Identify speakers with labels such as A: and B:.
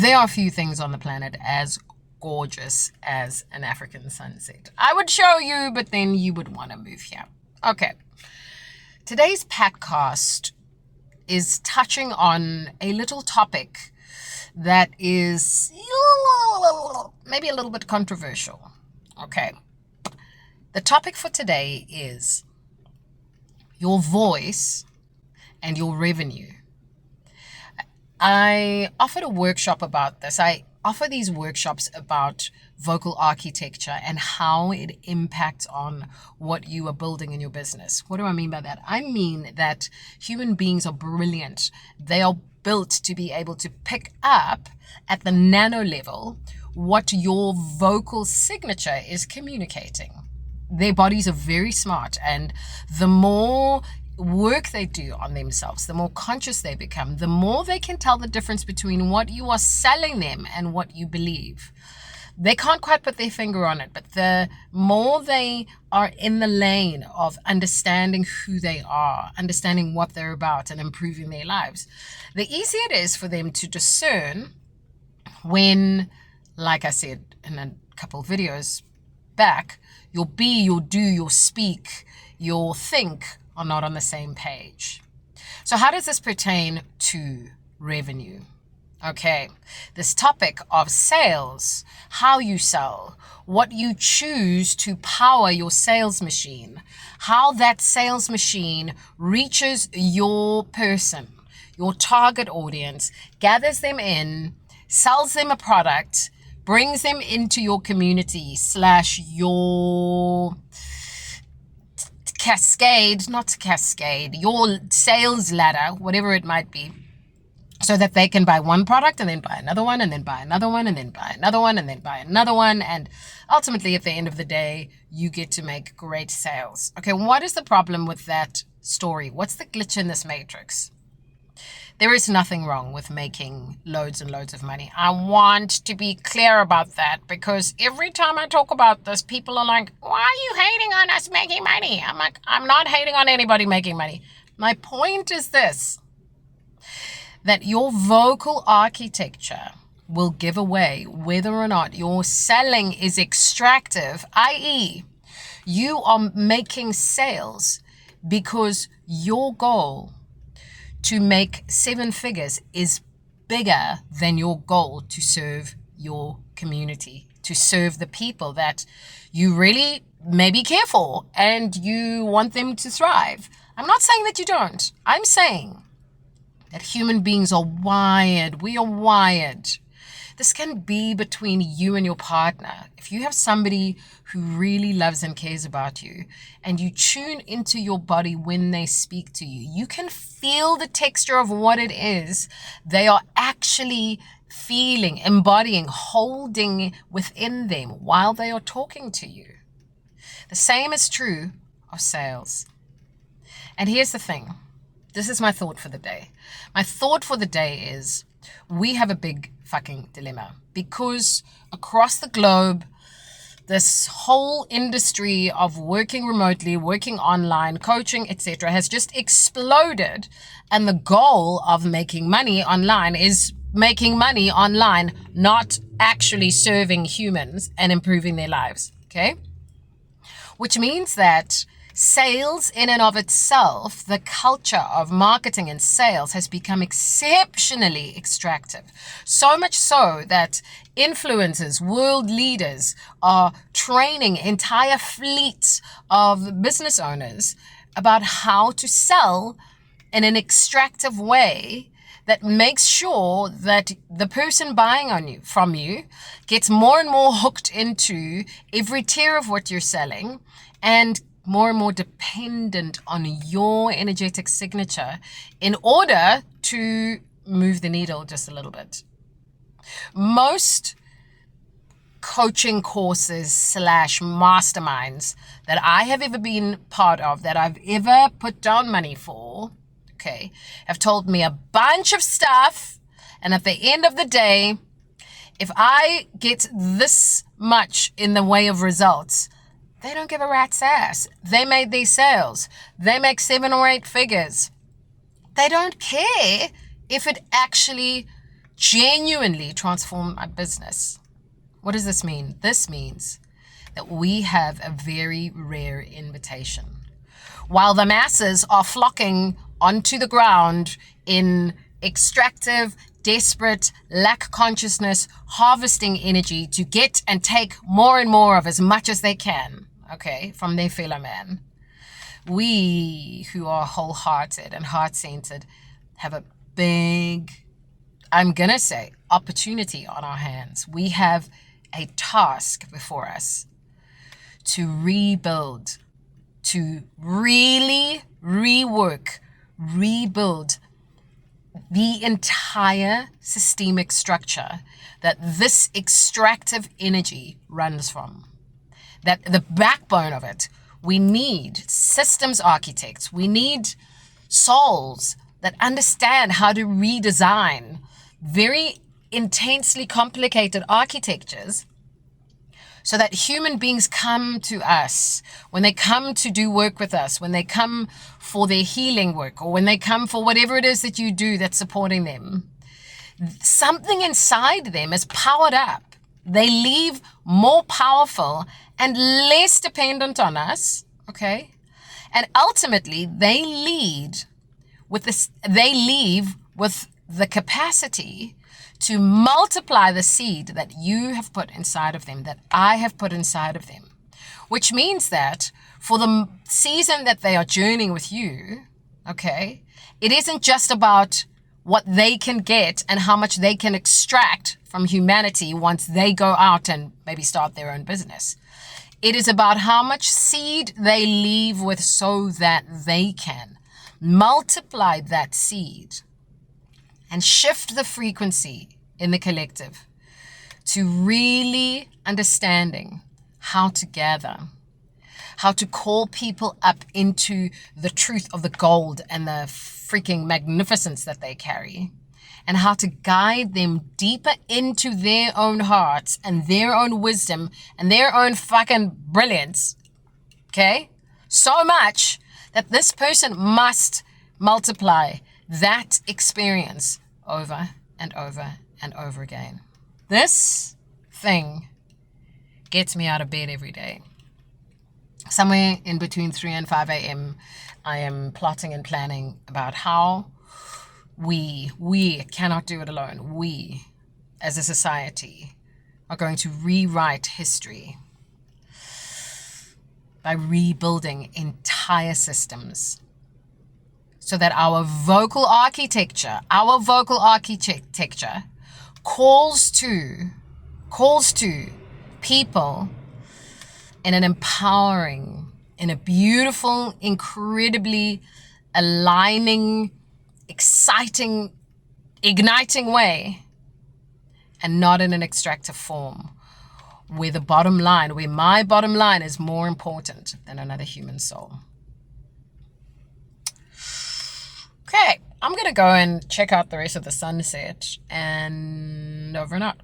A: There are few things on the planet as gorgeous as an African sunset. I would show you, but then you would want to move here. Okay. Today's podcast is touching on a little topic that is maybe a little bit controversial. Okay. The topic for today is your voice and your revenue. I offered a workshop about this. I offer these workshops about vocal architecture and how it impacts on what you are building in your business. What do I mean by that? I mean that human beings are brilliant. They are built to be able to pick up at the nano level what your vocal signature is communicating. Their bodies are very smart, and the more work they do on themselves, the more conscious they become, the more they can tell the difference between what you are selling them and what you believe. They can't quite put their finger on it, but the more they are in the lane of understanding who they are, understanding what they're about, and improving their lives, the easier it is for them to discern when, like I said in a couple of videos back, your be, your do, your speak, your think are not on the same page. So how does this pertain to revenue? Okay, this topic of sales, how you sell, what you choose to power your sales machine, how that sales machine reaches your person, your target audience, gathers them in, sells them a product, brings them into your community / your your sales ladder, whatever it might be, so that they can buy one product and then buy another one and then buy another one and then buy another one and then buy another one. And ultimately, at the end of the day, you get to make great sales. Okay, what is the problem with that story? What's the glitch in this matrix? There is nothing wrong with making loads and loads of money. I want to be clear about that, because every time I talk about this, people are like, why are you hating on us making money? I'm like, I'm not hating on anybody making money. My point is this, that your vocal architecture will give away whether or not your selling is extractive, i.e., you are making sales because your goal to make 7 figures is bigger than your goal to serve your community, to serve the people that you really maybe care for and you want them to thrive. I'm not saying that you don't. I'm saying that human beings are wired. We are wired. This can be between you and your partner. If you have somebody who really loves and cares about you and you tune into your body when they speak to you, you can feel the texture of what it is they are actually feeling, embodying, holding within them while they are talking to you. The same is true of sales. And here's the thing. This is my thought for the day. My thought for the day is we have a big fucking dilemma, because across the globe, this whole industry of working remotely, working online, coaching, etc. has just exploded. And the goal of making money online is making money online, not actually serving humans and improving their lives. Okay? Which means that sales in and of itself, the culture of marketing and sales has become exceptionally extractive. So much so that influencers, world leaders are training entire fleets of business owners about how to sell in an extractive way that makes sure that the person buying from you gets more and more hooked into every tier of what you're selling and more and more dependent on your energetic signature in order to move the needle just a little bit. Most coaching courses / masterminds that I have ever been part of, that I've ever put down money for, okay, have told me a bunch of stuff. And at the end of the day, if I get this much in the way of results, they don't give a rat's ass. They made these sales. They make 7 or 8 figures. They don't care if it actually genuinely transform my business. What does this mean? This means that we have a very rare invitation. While the masses are flocking onto the ground in extractive, desperate, lack consciousness, harvesting energy to get and take more and more of as much as they can, okay, from their fellow man, we who are wholehearted and heart-centered have a big, I'm going to say, opportunity on our hands. We have a task before us to rebuild, to really rework, rebuild the entire systemic structure that this extractive energy runs from. That the backbone of it, we need systems architects, we need souls that understand how to redesign very intensely complicated architectures so that human beings come to us, when they come to do work with us, when they come for their healing work, or when they come for whatever it is that you do that's supporting them, something inside them is powered up. They leave more powerful and less dependent on us, okay? And ultimately, they leave with the capacity to multiply the seed that you have put inside of them, that I have put inside of them. Which means that for the season that they are journeying with you, okay, it isn't just about what they can get and how much they can extract from humanity once they go out and maybe start their own business. It is about how much seed they leave with so that they can multiply that seed and shift the frequency in the collective to really understanding how to gather, how to call people up into the truth of the gold and the freaking magnificence that they carry, and how to guide them deeper into their own hearts and their own wisdom and their own fucking brilliance, okay? So much that this person must multiply that experience over and over and over again. This thing gets me out of bed every day. Somewhere in between 3 and 5 a.m., I am plotting and planning about how we cannot do it alone. We, as a society, are going to rewrite history by rebuilding entire systems so that our vocal architecture calls to people in an empowering, in a beautiful, incredibly aligning, exciting, igniting way, and not in an extractive form, where my bottom line is more important than another human soul. Okay, I'm going to go and check out the rest of the sunset, and over and out.